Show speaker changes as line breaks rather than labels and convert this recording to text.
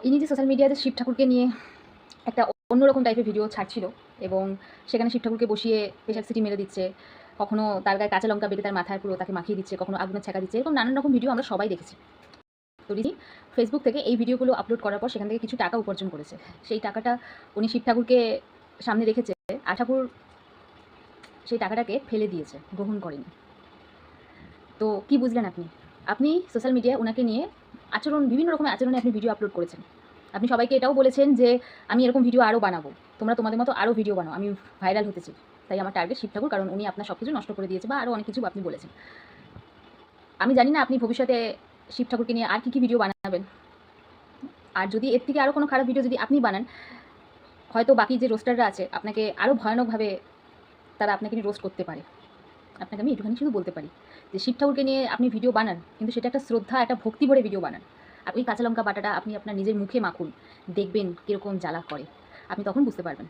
ইনি যে সোশ্যাল মিডিয়াতে শিব ঠাকুরকে নিয়ে একটা অন্যরকম টাইপের ভিডিও ছাড়ছিল এবং সেখানে শিব ঠাকুরকে বসিয়ে প্রেশার সিটি মেরে দিচ্ছে, কখনো তার গায়ে কাঁচা লঙ্কা বেটে তার মাথায় পুরো তাকে মাখিয়ে দিচ্ছে, কখনো আগুনের ছ্যাঁকা দিচ্ছে, এরকম নানান রকম ভিডিও আমরা সবাই দেখেছি। তো রিনি ফেসবুক থেকে এই ভিডিওগুলো আপলোড করার পর সেখান থেকে কিছু টাকা উপার্জন করেছে। সেই টাকাটা উনি শিব ঠাকুরকে সামনে রেখেছে, আর ঠাকুর সেই টাকাটাকে ফেলে দিয়েছে, গ্রহণ করেনি। তো কি বুঝলেন আপনি? আপনি সোশ্যাল মিডিয়ায় ওনাকে নিয়ে বিভিন্ন রকমের আচরণে আপনি ভিডিও আপলোড করেছেন। আপনি সবাইকে এটাও বলেছেন যে আমি এরকম ভিডিও আরও বানাবো, তোমরা তোমাদের মতো আরও ভিডিও বানাও, আমি ভাইরাল হতে চাই, তাই আমার টার্গেট শিব ঠাকুর, কারণ উনি আপনার সব কিছু নষ্ট করে দিয়েছে, বা আরও অনেক কিছু আপনি বলেছেন। আমি জানি না আপনি ভবিষ্যতে শিব ঠাকুরকে নিয়ে আর কী কী ভিডিও বানাবেন, আর যদি এর থেকে আরও কোনো খারাপ ভিডিও যদি আপনি বানান, হয়তো বাকি যে রোস্টাররা আছে আপনাকে আরও ভয়ানকভাবে তারা আপনাকে নিয়ে রোস্ট করতে পারে। আপনাকে আমি এটুখানি শুধু বলতে পারি যে শিব ঠাকুরকে নিয়ে আপনি ভিডিও বানান, কিন্তু সেটা একটা শ্রদ্ধা, একটা ভক্তি ভরে ভিডিও বানান। আর ওই কাঁচা লঙ্কা বাটাটা আপনি আপনার নিজের মুখে মাখুন, দেখবেন কীরকম জ্বালা করে, আপনি তখন বুঝতে পারবেন।